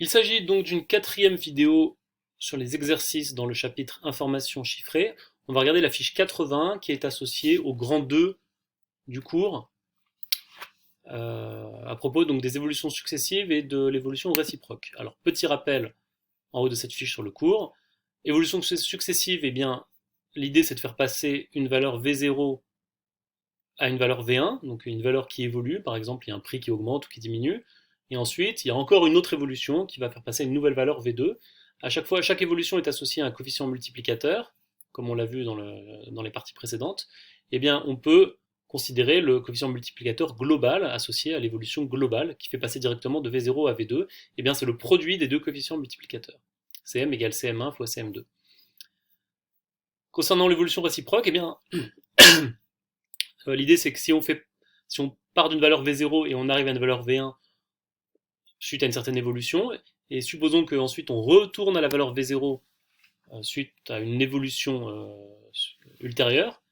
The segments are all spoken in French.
Il s'agit donc d'une quatrième vidéo sur les exercices dans le chapitre Information chiffrée. On va regarder la fiche 80 qui est associée au grand 2 du cours à propos donc des évolutions successives et de l'évolution réciproque. Alors petit rappel en haut de cette fiche sur le cours. Évolution successive, eh bien l'idée c'est de faire passer une valeur V0 à une valeur V1, donc une valeur qui évolue, par exemple il y a un prix qui augmente ou qui diminue, et ensuite il y a encore une autre évolution qui va faire passer une nouvelle valeur V2. À chaque fois, chaque évolution est associée à un coefficient multiplicateur, comme on l'a vu dans les parties précédentes. Eh bien on peut considérer le coefficient multiplicateur global associé à l'évolution globale qui fait passer directement de V0 à V2. Eh bien c'est le produit des deux coefficients multiplicateurs. Cm égale Cm1 fois Cm2. Concernant l'évolution réciproque, eh bien l'idée c'est que si on part d'une valeur V0 et on arrive à une valeur V1 suite à une certaine évolution, et supposons qu'ensuite on retourne à la valeur V0 suite à une évolution ultérieure,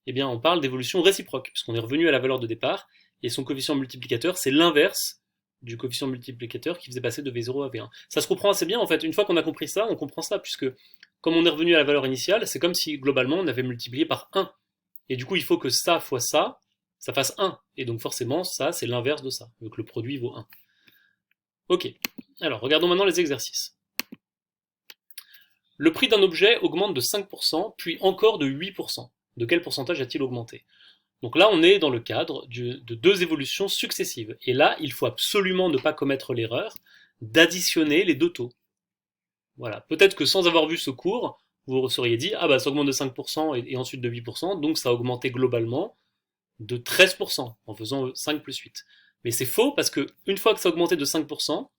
eh bien on parle d'évolution réciproque, puisqu'on est revenu à la valeur de départ, et son coefficient multiplicateur c'est l'inverse du coefficient multiplicateur qui faisait passer de V0 à V1. Ça se comprend assez bien en fait, une fois qu'on a compris ça, on comprend ça, puisque comme on est revenu à la valeur initiale, c'est comme si globalement on avait multiplié par 1. Et du coup, il faut que ça fois ça fasse 1. Et donc forcément, ça, c'est l'inverse de ça. Donc le produit vaut 1. Ok. Alors, regardons maintenant les exercices. Le prix d'un objet augmente de 5%, puis encore de 8%. De quel pourcentage a-t-il augmenté? Donc là, on est dans le cadre de deux évolutions successives. Et là, il faut absolument ne pas commettre l'erreur d'additionner les deux taux. Voilà. Peut-être que sans avoir vu ce cours, vous vous seriez dit, ah bah ça augmente de 5% et ensuite de 8%, donc ça a augmenté globalement de 13% en faisant 5 plus 8. Mais c'est faux parce que une fois que ça a augmenté de 5%,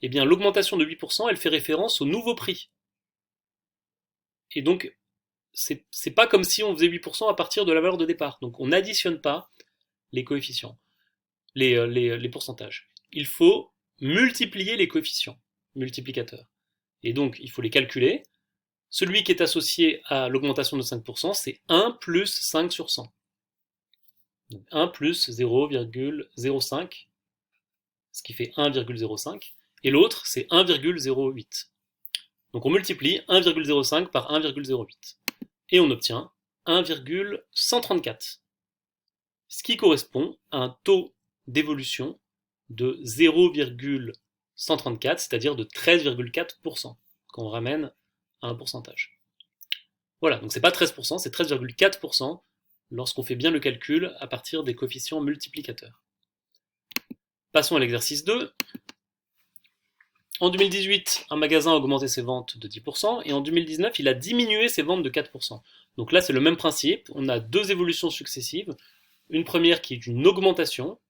eh bien l'augmentation de 8%, elle fait référence au nouveau prix. Et donc, c'est pas comme si on faisait 8% à partir de la valeur de départ. Donc on n'additionne pas les coefficients, les pourcentages. Il faut multiplier les coefficients multiplicateurs. Et donc, il faut les calculer. Celui qui est associé à l'augmentation de 5%, c'est 1 plus 5 sur 100. Donc 1 plus 0,05, ce qui fait 1,05, et l'autre c'est 1,08. Donc on multiplie 1,05 par 1,08, et on obtient 1,134, ce qui correspond à un taux d'évolution de 0,134, c'est-à-dire de 13,4%, quand on ramène à un pourcentage. Voilà, donc c'est pas 13%, c'est 13,4% lorsqu'on fait bien le calcul à partir des coefficients multiplicateurs. Passons à l'exercice 2. En 2018, un magasin a augmenté ses ventes de 10%, et en 2019, il a diminué ses ventes de 4%. Donc là, c'est le même principe, on a deux évolutions successives. Une première qui est une augmentation,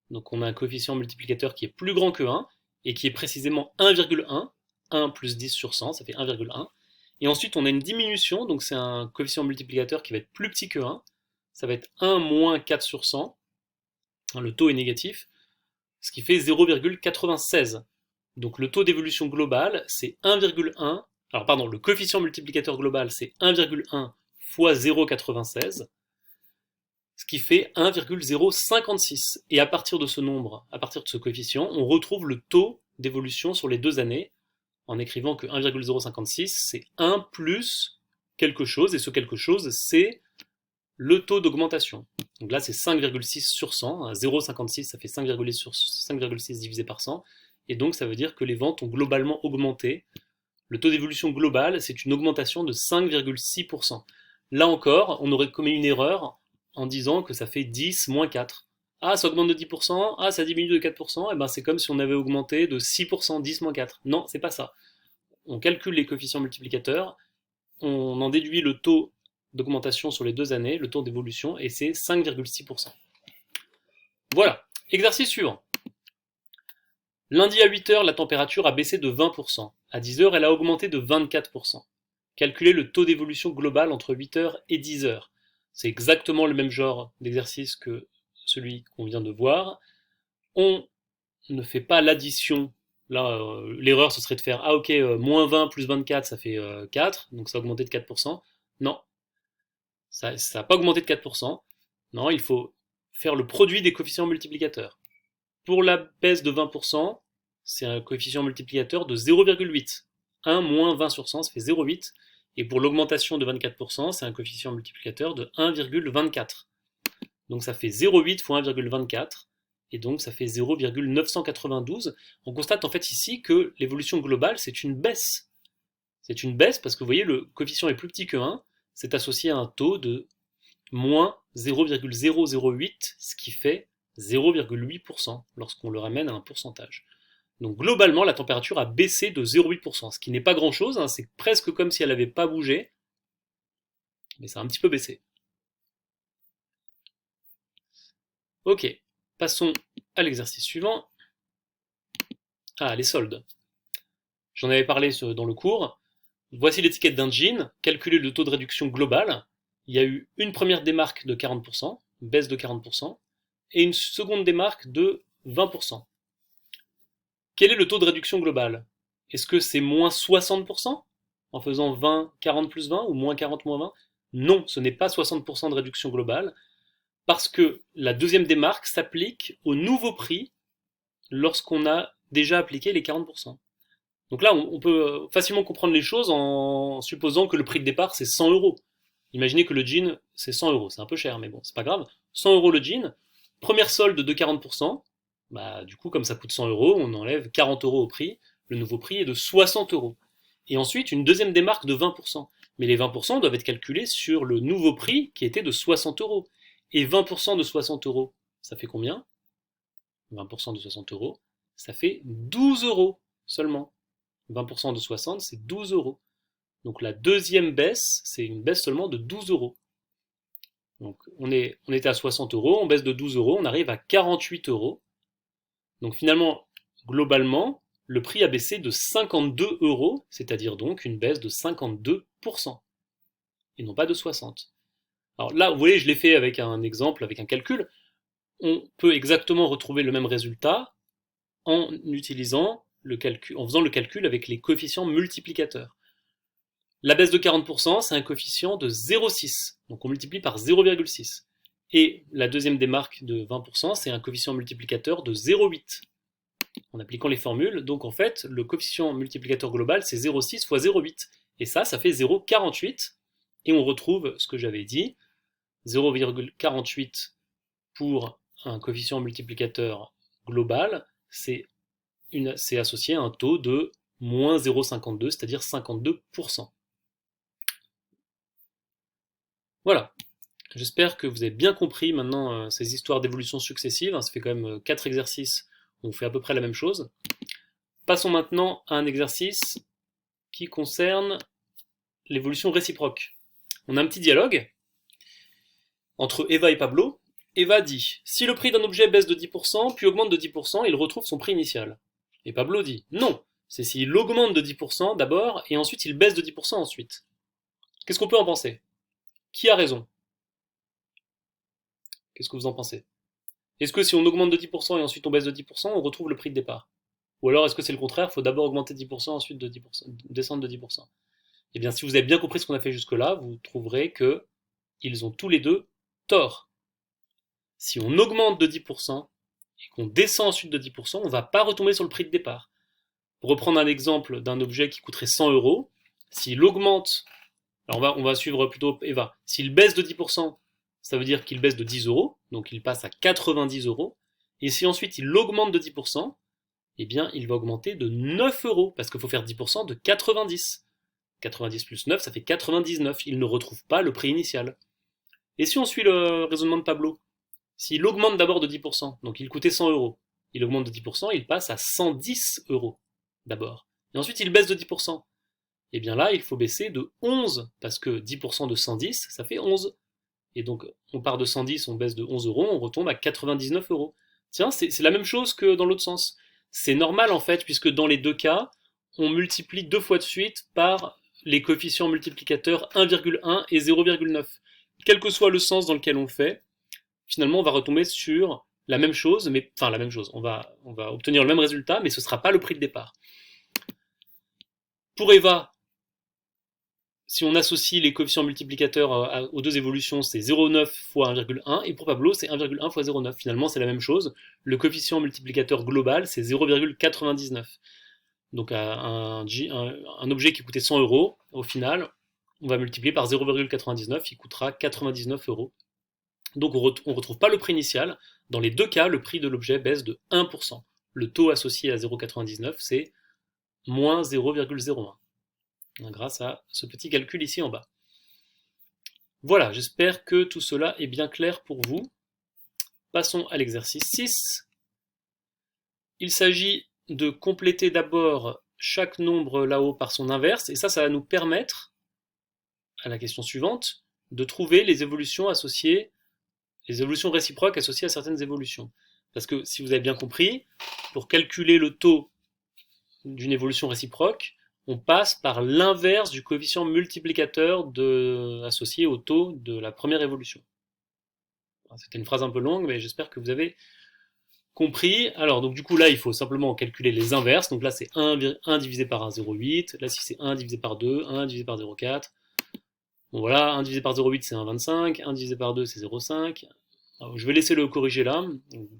donc on a un coefficient multiplicateur qui est plus grand que 1, et qui est précisément 1,1, 1 plus 10 sur 100, ça fait 1,1. Et ensuite, on a une diminution, donc c'est un coefficient multiplicateur qui va être plus petit que 1, ça va être 1 moins 4 sur 100, le taux est négatif, ce qui fait 0,96. Donc le taux d'évolution global, c'est 1,1. Alors pardon, le coefficient multiplicateur global, c'est 1,1 fois 0,96, ce qui fait 1,056. Et à partir de ce nombre, à partir de ce coefficient, on retrouve le taux d'évolution sur les 2 années, en écrivant que 1,056, c'est 1 plus quelque chose, et ce quelque chose, c'est le taux d'augmentation. Donc là, c'est 5,6 sur 100. 0,56, ça fait 5,6 divisé par 100. Et donc, ça veut dire que les ventes ont globalement augmenté. Le taux d'évolution global, c'est une augmentation de 5,6%. Là encore, on aurait commis une erreur en disant que ça fait 10 moins 4. Ah, ça augmente de 10%, ah, ça diminue de 4%, et ben c'est comme si on avait augmenté de 6%, 10 moins 4. Non, c'est pas ça. On calcule les coefficients multiplicateurs, on en déduit le taux d'augmentation sur les 2 années, le taux d'évolution, et c'est 5,6%. Voilà. Exercice suivant. Lundi à 8h, la température a baissé de 20%. À 10h, elle a augmenté de 24%. Calculez le taux d'évolution global entre 8h et 10h. C'est exactement le même genre d'exercice que celui qu'on vient de voir. On ne fait pas l'addition. Là, l'erreur, ce serait de faire, ah ok, moins 20 plus 24, ça fait 4, donc ça a augmenté de 4%. Non, ça n'a pas augmenté de 4%. Non, il faut faire le produit des coefficients multiplicateurs. Pour la baisse de 20%, c'est un coefficient multiplicateur de 0,8. 1 moins 20 sur 100, ça fait 0,8. Et pour l'augmentation de 24%, c'est un coefficient multiplicateur de 1,24. Donc ça fait 0,8 fois 1,24. Et donc ça fait 0,992. On constate en fait ici que l'évolution globale, c'est une baisse. C'est une baisse parce que vous voyez, le coefficient est plus petit que 1. C'est associé à un taux de moins 0,008, ce qui fait 0,8% lorsqu'on le ramène à un pourcentage. Donc globalement, la température a baissé de 0,8%, ce qui n'est pas grand-chose, hein, c'est presque comme si elle n'avait pas bougé, mais ça a un petit peu baissé. Ok, passons à l'exercice suivant. Ah, les soldes. J'en avais parlé dans le cours. Voici l'étiquette d'un jean, calculez le taux de réduction global. Il y a eu une première démarque de 40%, baisse de 40%, et une seconde démarque de 20%. Quel est le taux de réduction global? Est-ce que c'est moins 60% en faisant 20, 40 plus 20 ou moins 40 moins 20? Non, ce n'est pas 60% de réduction globale parce que la deuxième démarque s'applique au nouveau prix lorsqu'on a déjà appliqué les 40%. Donc là, on peut facilement comprendre les choses en supposant que le prix de départ c'est 100 euros. Imaginez que le jean c'est 100 euros, c'est un peu cher, mais bon, c'est pas grave. 100 euros le jean, première solde de 40%, bah, du coup, comme ça coûte 100 euros, on enlève 40 euros au prix, le nouveau prix est de 60 euros. Et ensuite, une deuxième démarque de 20%. Mais les 20% doivent être calculés sur le nouveau prix qui était de 60 euros. Et 20% de 60 euros, ça fait combien? 20% de 60 euros, ça fait 12 euros seulement. 20% de 60, c'est 12 euros. Donc la deuxième baisse, c'est une baisse seulement de 12 euros. Donc on était à 60 euros, on baisse de 12 euros, on arrive à 48 euros. Donc finalement, globalement, le prix a baissé de 52 euros, c'est-à-dire donc une baisse de 52%, et non pas de 60. Alors là, vous voyez, je l'ai fait avec un exemple, avec un calcul. On peut exactement retrouver le même résultat en utilisant le calcul, en faisant le calcul avec les coefficients multiplicateurs. La baisse de 40%, c'est un coefficient de 0,6, donc on multiplie par 0,6. Et la deuxième démarque de 20%, c'est un coefficient multiplicateur de 0,8. En appliquant les formules, donc en fait, le coefficient multiplicateur global, c'est 0,6 fois 0,8. Et ça fait 0,48. Et on retrouve ce que j'avais dit, 0,48 pour un coefficient multiplicateur global, c'est associé à un taux de moins 0,52, c'est-à-dire 52%. Voilà. J'espère que vous avez bien compris maintenant ces histoires d'évolution successive. Ça fait quand même 4 exercices où on fait à peu près la même chose. Passons maintenant à un exercice qui concerne l'évolution réciproque. On a un petit dialogue entre Eva et Pablo. Eva dit: si le prix d'un objet baisse de 10%, puis augmente de 10%, il retrouve son prix initial. Et Pablo dit: non, c'est s'il augmente de 10% d'abord, et ensuite il baisse de 10% ensuite. Qu'est-ce qu'on peut en penser? Qui a raison? Qu'est-ce que vous en pensez? Est-ce que si on augmente de 10% et ensuite on baisse de 10%, on retrouve le prix de départ? Ou alors est-ce que c'est le contraire, il faut d'abord augmenter de 10%, ensuite de 10%, descendre de 10%? Eh bien, si vous avez bien compris ce qu'on a fait jusque-là, vous trouverez que ils ont tous les deux tort. Si on augmente de 10% et qu'on descend ensuite de 10%, on ne va pas retomber sur le prix de départ. Pour reprendre un exemple d'un objet qui coûterait 100 euros, s'il augmente, alors on va suivre plutôt Eva, s'il baisse de 10%, ça veut dire qu'il baisse de 10 euros, donc il passe à 90 euros, et si ensuite il augmente de 10%, eh bien il va augmenter de 9 euros, parce qu'il faut faire 10% de 90. 90 plus 9, ça fait 99, il ne retrouve pas le prix initial. Et si on suit le raisonnement de Pablo, s'il augmente d'abord de 10%, donc il coûtait 100 euros, il augmente de 10%, il passe à 110 euros d'abord. Et ensuite il baisse de 10%. Et bien là, il faut baisser de 11, parce que 10% de 110, ça fait 11. Et donc on part de 110, on baisse de 11 euros, on retombe à 99 euros. Tiens, c'est la même chose que dans l'autre sens. C'est normal en fait, puisque dans les deux cas, on multiplie deux fois de suite par les coefficients multiplicateurs 1,1 et 0,9. Quel que soit le sens dans lequel on le fait, finalement on va retomber sur la même chose, mais enfin la même chose. On va obtenir le même résultat, mais ce ne sera pas le prix de départ. Pour Eva, si on associe les coefficients multiplicateurs aux deux évolutions, c'est 0,9 fois 1,1, et pour Pablo, c'est 1,1 fois 0,9. Finalement, c'est la même chose. Le coefficient multiplicateur global, c'est 0,99. Donc un objet qui coûtait 100 euros, au final, on va multiplier par 0,99, il coûtera 99 euros. Donc on ne retrouve pas le prix initial. Dans les deux cas, le prix de l'objet baisse de 1%. Le taux associé à 0,99, c'est moins 0,01. Grâce à ce petit calcul ici en bas. Voilà, j'espère que tout cela est bien clair pour vous. Passons à l'exercice 6. Il s'agit de compléter d'abord chaque nombre là-haut par son inverse, et ça va nous permettre, à la question suivante, de trouver les évolutions associées, les évolutions réciproques associées à certaines évolutions. Parce que si vous avez bien compris, pour calculer le taux d'une évolution réciproque, on passe par l'inverse du coefficient multiplicateur associé au taux de la première évolution. C'était une phrase un peu longue, mais j'espère que vous avez compris. Alors, donc du coup, là, il faut simplement calculer les inverses. Donc là, c'est 1 divisé par 1, 0,8. Là, si c'est 1 divisé par 2, 1 divisé par 0,4. Bon, voilà, 1 divisé par 0,8, c'est 1,25. 1 divisé par 2, c'est 0,5. Alors, je vais laisser le corriger là.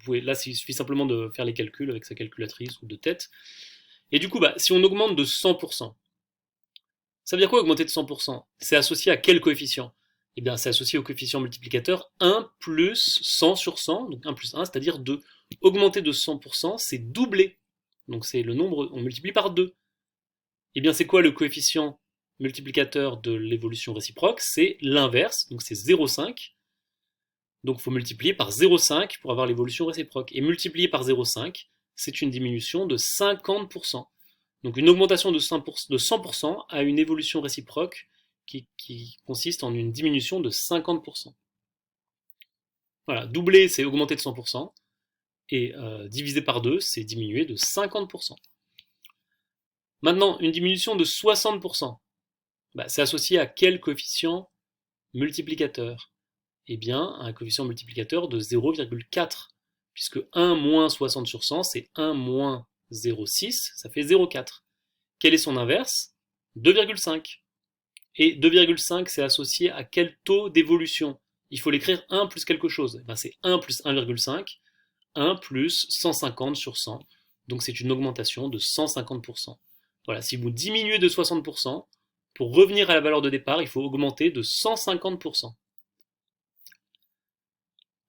Là, il suffit simplement de faire les calculs avec sa calculatrice ou de tête. Et du coup, si on augmente de 100%, ça veut dire quoi augmenter de 100%? C'est associé à quel coefficient? Eh bien, c'est associé au coefficient multiplicateur 1 plus 100 sur 100, donc 1 plus 1, c'est-à-dire 2. Augmenter de 100%, c'est doubler. Donc c'est le nombre, on multiplie par 2. Eh bien, c'est quoi le coefficient multiplicateur de l'évolution réciproque? C'est l'inverse, donc c'est 0,5. Donc il faut multiplier par 0,5 pour avoir l'évolution réciproque. Et multiplier par 0,5, c'est une diminution de 50%. Donc une augmentation de 100% à une évolution réciproque qui consiste en une diminution de 50%. Voilà, doubler c'est augmenter de 100%, et diviser par 2 c'est diminuer de 50%. Maintenant, une diminution de 60%, c'est associé à quel coefficient multiplicateur? Eh bien, un coefficient multiplicateur de 0,4, puisque 1 moins 60 sur 100, c'est 1 moins 0,6, ça fait 0,4. Quel est son inverse? 2,5. Et 2,5, c'est associé à quel taux d'évolution? Il faut l'écrire 1 plus quelque chose. C'est 1 plus 1,5, 1 plus 150 sur 100. Donc c'est une augmentation de 150%. Voilà, si vous diminuez de 60%, pour revenir à la valeur de départ, il faut augmenter de 150%.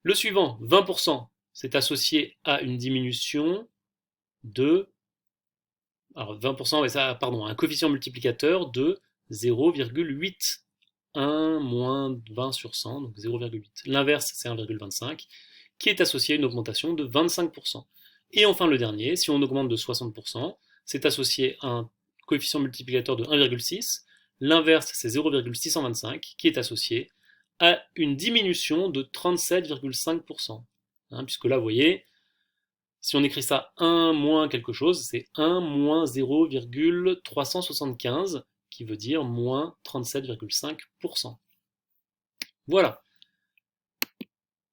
Le suivant, 20%, c'est associé à une diminution de... Alors 20%, un coefficient multiplicateur de 0,8. 1 moins 20 sur 100, donc 0,8. L'inverse, c'est 1,25, qui est associé à une augmentation de 25%. Et enfin le dernier, si on augmente de 60%, c'est associé à un coefficient multiplicateur de 1,6. L'inverse, c'est 0,625, qui est associé à une diminution de 37,5%. Puisque là, vous voyez, si on écrit ça 1 moins quelque chose, c'est 1 moins 0,375, qui veut dire moins 37,5%. Voilà.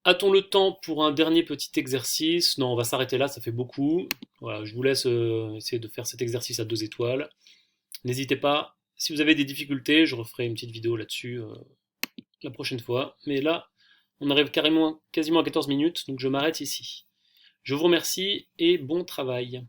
A-t-on le temps pour un dernier petit exercice? Non, on va s'arrêter là, ça fait beaucoup. Voilà, je vous laisse essayer de faire cet exercice à 2 étoiles. N'hésitez pas, si vous avez des difficultés, je referai une petite vidéo là-dessus la prochaine fois. Mais là, on arrive quasiment à 14 minutes, donc je m'arrête ici. Je vous remercie et bon travail.